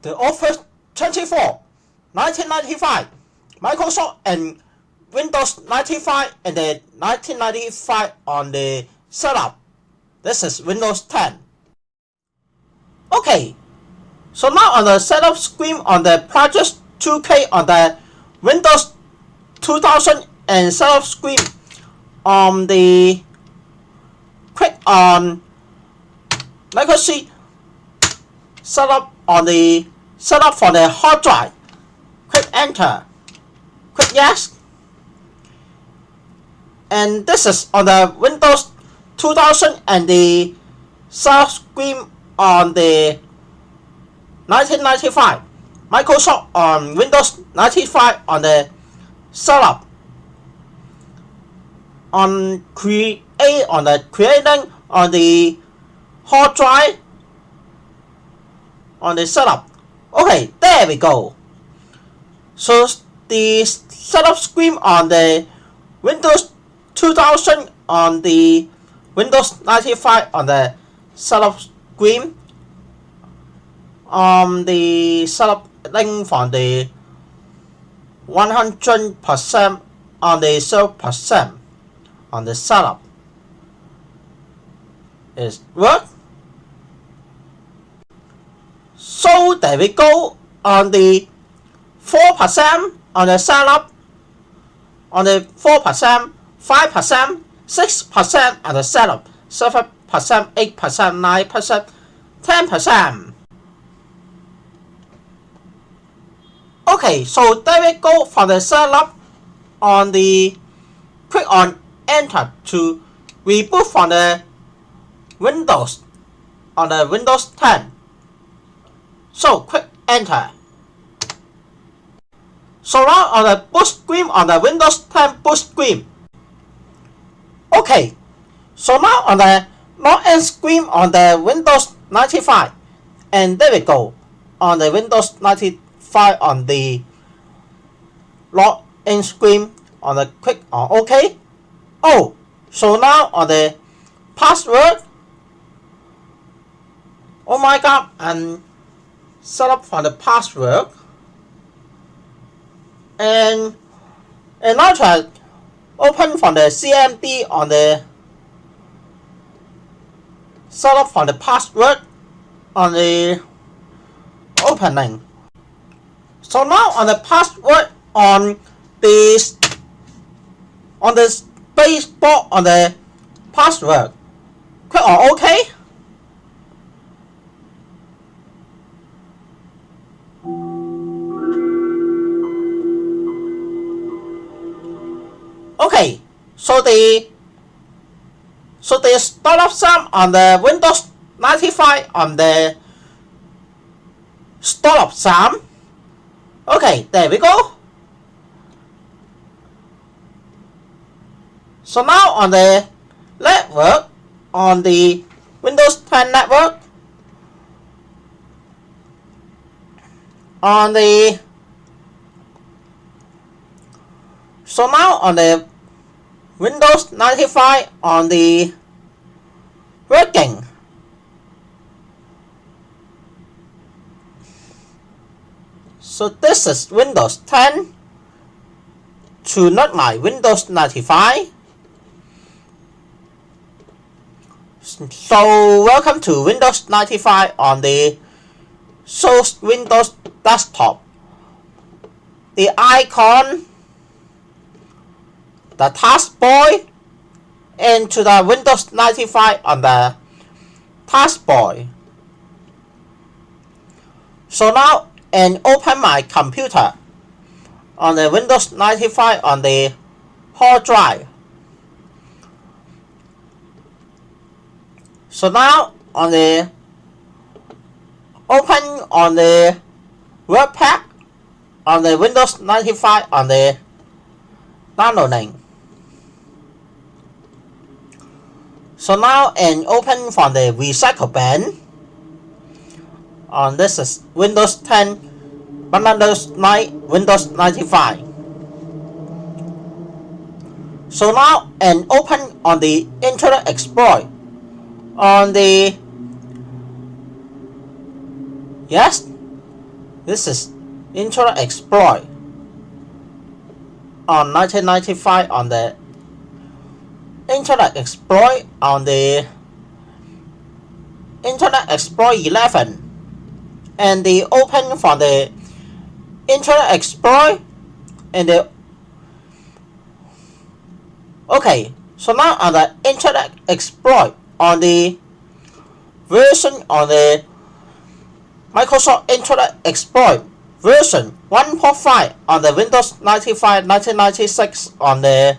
the Office 24, 1995, Microsoft and Windows 95 and the 1995 on the setup. This is Windows 10. Okay, so now on the setup screen on the Project 2K on the Windows 2000 and setup screen on the click on legacy setup on the setup for the hard drive. Click enter. Click yes. And this is on the Windows 2000 and the setup screen on the 1995. Microsoft on Windows 95 on the setup. On creating on the hard drive on the setup. Okay, there we go. So the setup screen on the Windows 2000 on the Windows 95 on the setup screen on the setup link from the 100% on the 0% on the setup is work. So there we go on the 4% on the setup, on the 4%, 5%, 6% on the setup, 7%, 8%, 9%, 10%. Okay, so there we go for the setup on the click on enter to reboot from the Windows on the Windows 10. So click enter. So now on the boot screen on the Windows 10 boot screen. Okay, so now on the login screen on the Windows 95, and there we go on the Windows 95 on the login screen on the click on OK. Oh, so now on the password. Oh my god, and set up for the password. And now try open from the CMD on the set up for the password on the opening. So now on the password on the space bar on the password, click on OK. Okay, so the startup sum on the Windows 95 on the startup sum. Okay, there we go. So now on the network on the Windows 10 network on the so now on the Windows 95 on the working. So this is Windows 10 to not like Windows 95. So welcome to Windows 95 on the source Windows desktop. The icon, the taskbar, and to the Windows 95 on the taskbar. So now and open my computer on the Windows 95 on the hard drive. So now on the open on the WordPad on the Windows 95 on the downloading. So now and open from the recycle bin. On this is Windows 10, Windows 95. So now and open on the Internet Explorer on the yes This is Internet Explorer on 1995 on the Internet Explorer on the Internet Explorer 11 and the open for the Internet Explorer and the okay, so now on the Internet Explorer on the version on the Microsoft Internet Explorer version 1.5 on the Windows 95 1996 on the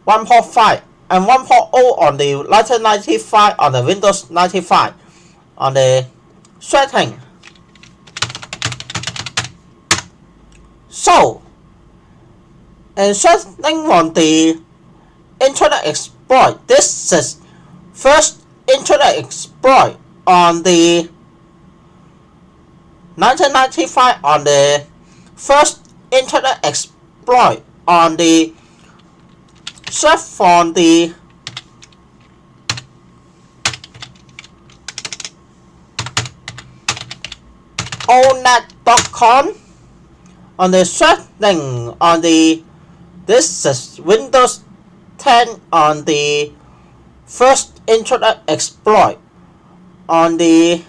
1.5 and 1.0 on the 1995 on the Windows 95 on the setting. So, and setting on the Internet Explorer, this is first Internet Explorer on the 1995 on the first Internet Explorer on the search for the onet.com on the setting on the this is Windows 10 on the first Internet Explorer on the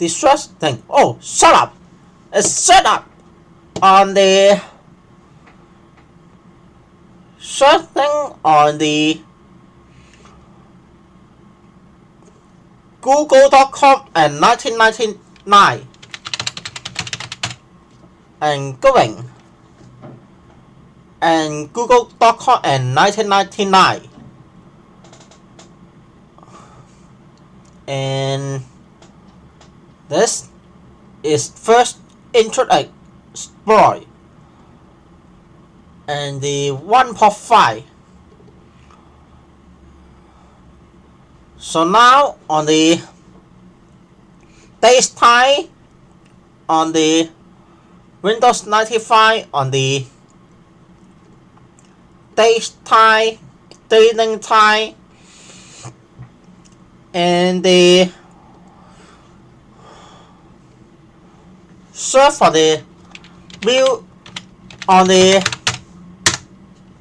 search thing. Oh, shut up! It's set up on the setting on the google.com and 1999 and going and google.com and 1999 and this is first Internet Explorer and the 1.5. So now on the daytime on the Windows 95 on the daytime dating time and the search for the view on the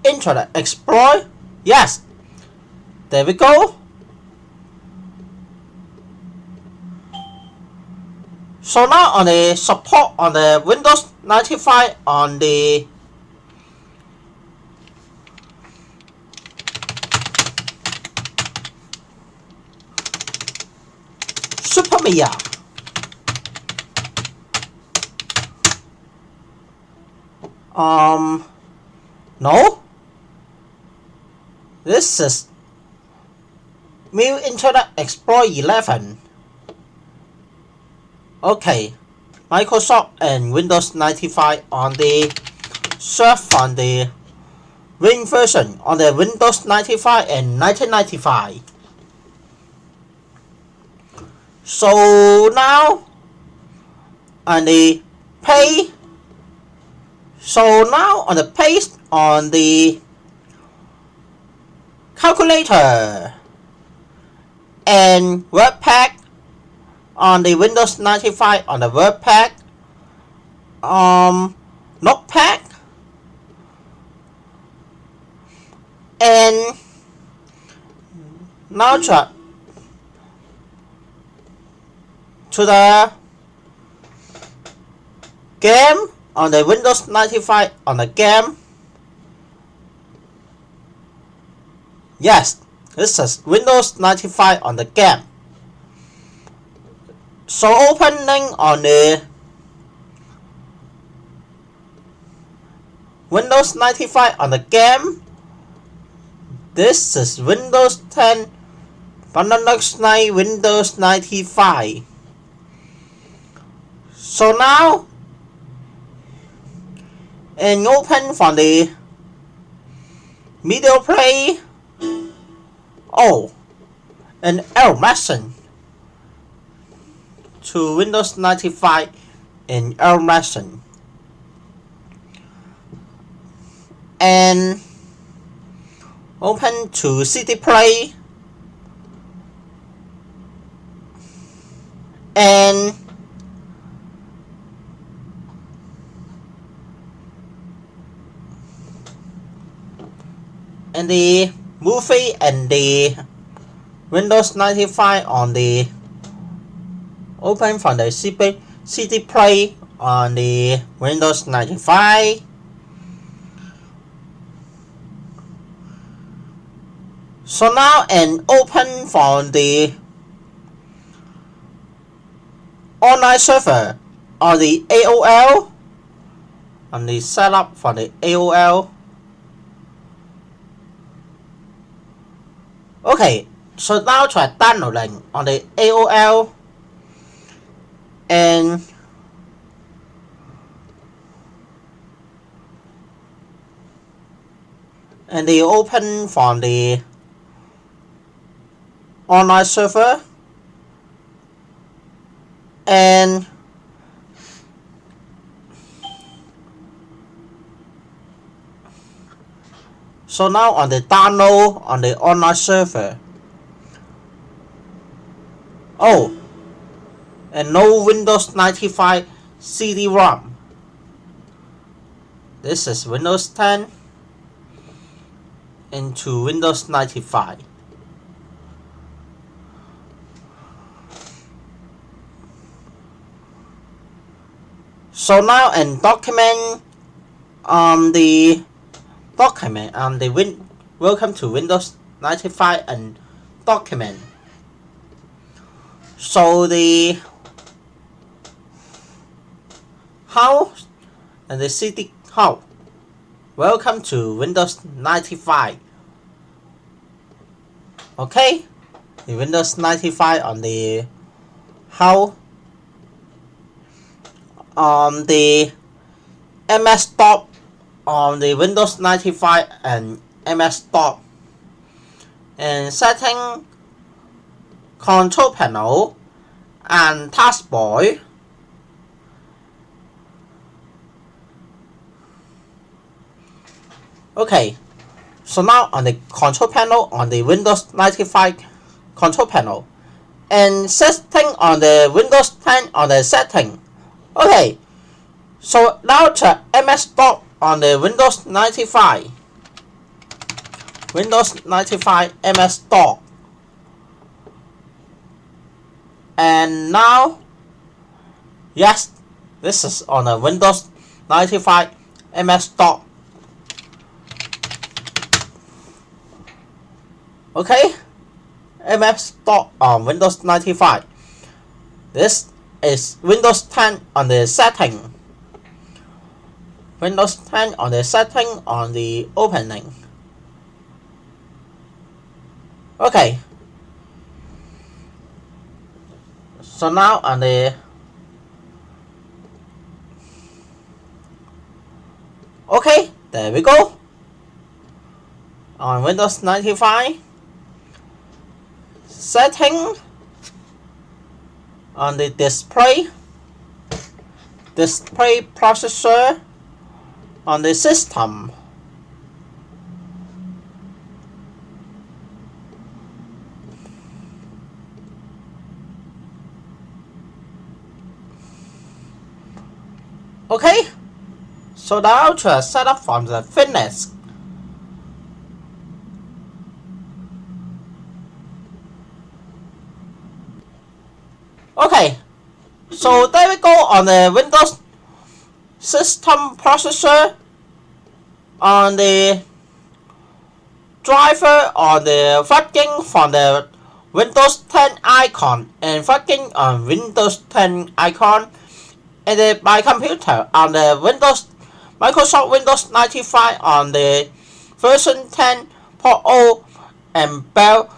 Internet Explorer. Yes, there we go. So now on the support on the Windows 95 on the Supermia. No. This is New Internet Explorer 11. Okay, Microsoft and Windows 95 on the search on the Win version on the Windows 95 and 1995. So now on the page. So now on the page on the calculator and WordPad on the Windows 95 on the WordPad, Notepad, and now to the game on the Windows 95 on the game. Yes, this is Windows 95 on the game. So opening on the Windows 95 on the game. This is Windows 10, Linux 9, Windows 95. So now, and open for the media play. Oh, an error message to Windows 95 and error message. And open to CD Play. and the movie and the Windows 95 on the open from the CD Play on the Windows 95. So now and open from the online server on the AOL on the setup for the AOL. Okay, so now try downloading on the AOL and they open from the online server and so now on the download on the online server. Oh, and no Windows 95 CD-ROM. This is Windows 10 into Windows 95. So now and document the document welcome to Windows 95 and document. So the how and the CD how welcome to Windows 95. Okay, the Windows 95 on the how on the MS-DOS on the Windows 95 and MS-DOS and setting control panel and taskbar. Okay, so now on the control panel on the Windows 95 control panel and setting on the Windows 10 on the setting. Okay, so now to MS-DOS on the Windows 95. Windows 95 MS-DOS. And now, yes, this is on the Windows 95 MS-DOS. Okay, MS-DOS on Windows 95. This is Windows 10 on the setting. Windows 10 on the setting on the opening. Okay. So now on the okay, there we go. On Windows 95 setting on the display processor on the system. Okay, so now to set up from the fitness. Okay, so there we go on the Windows system processor on the driver on the working from the Windows 10 icon and working on Windows 10 icon and then my computer on the Microsoft Windows 95 on the version 10.0 and Bell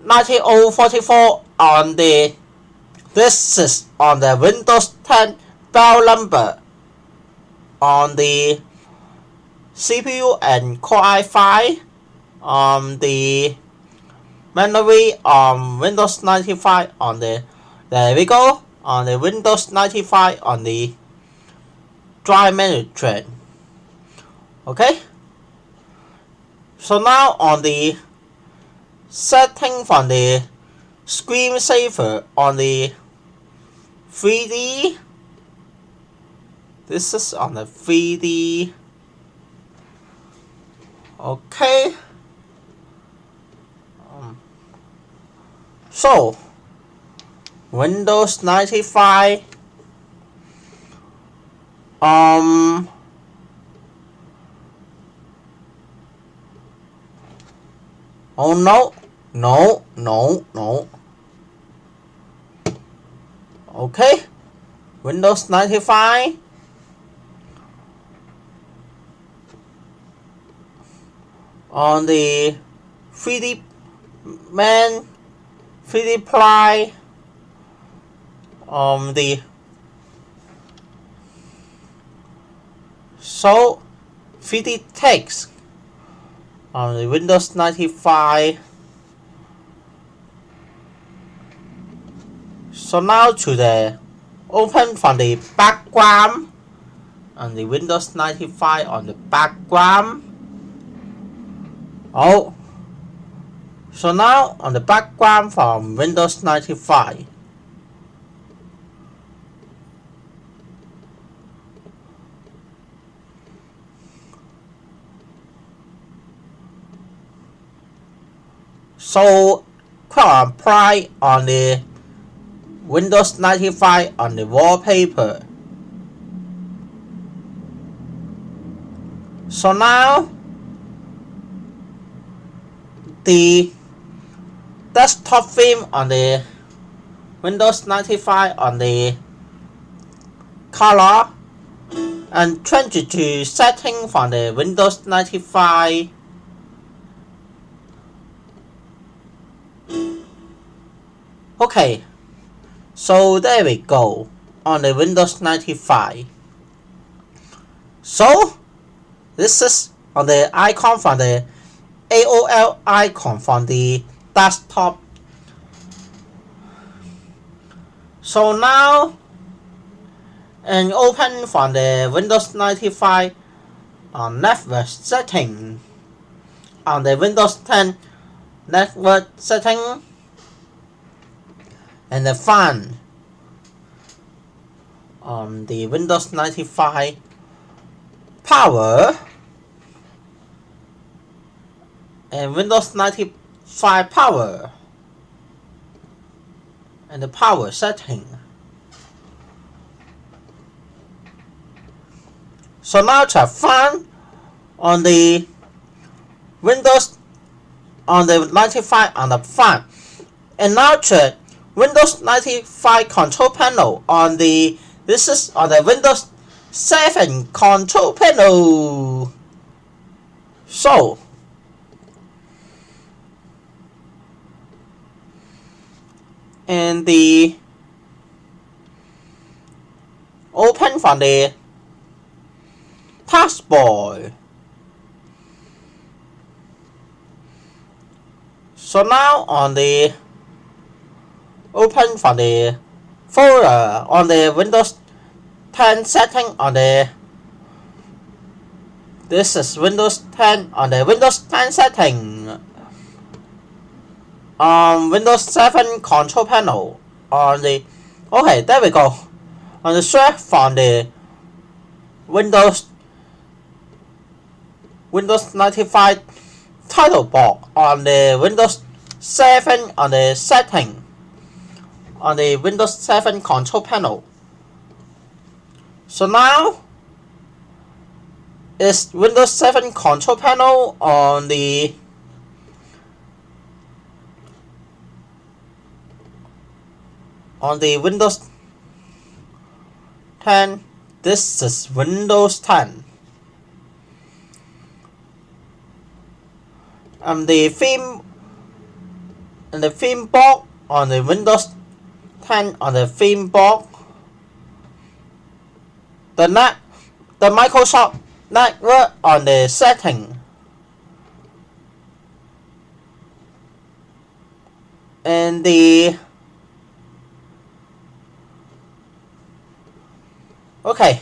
9044 on the this is on the Windows 10 Bell number on the CPU and Core i5 on the memory on Windows 95 on the there we go on the Windows 95 on the drive management. Okay, so now on the setting from the screensaver on the 3D. This is on the 3D. Okay. So Windows 95. Oh no, no. Okay, Windows 95. On the 3D man, 3D ply, the so 3D text on the Windows 95. So now to the open from the background on the Windows 95 on the background. Oh, so now on the background from Windows 95. So apply on the Windows 95 on the wallpaper. So now the desktop theme on the Windows 95 on the color and change it to setting from the Windows 95. Okay, so there we go on the Windows 95. So this is on the icon from the AOL icon from the desktop. So now and open from the Windows 95 on network setting on the Windows 10 network setting and the find on the Windows 95 power and Windows 95 power and the power setting. So now to find on the Windows on the 95 on the find and now to Windows 95 control panel on the this is on the Windows 7 control panel. So and the open from the taskbar. So now on the open from the folder on the Windows 10 setting on the this is Windows 10 on the Windows 10 setting on Windows 7 control panel on the okay there we go on the search from the Windows 95 title bar on the Windows 7 on the setting on the Windows 7 control panel. So now is Windows 7 control panel on the Windows 10. This is Windows 10. The theme box on the Windows 10 on the theme box. The Microsoft Network on the setting. And the okay.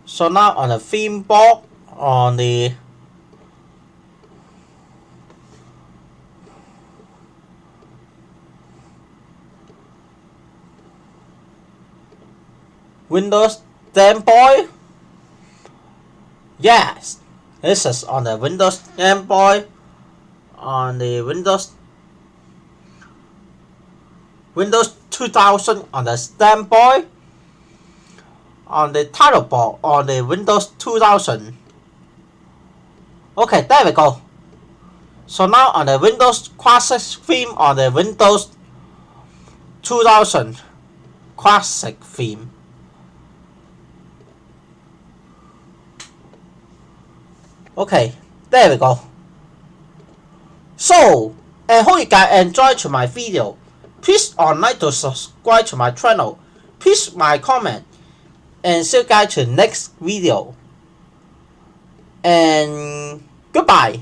So now on the theme box on the Windows Game Boy. Yes, this is on the Windows Game Boy, on the Windows 2000 on the Game Boy, on the title board on the Windows 2000. Okay, there we go. So now on the Windows Classic theme on the Windows 2000 Classic theme. Okay, there we go. So, I hope you guys enjoyed my video. Please like to subscribe to my channel. Please my comment. And see you guys to the next video. And goodbye.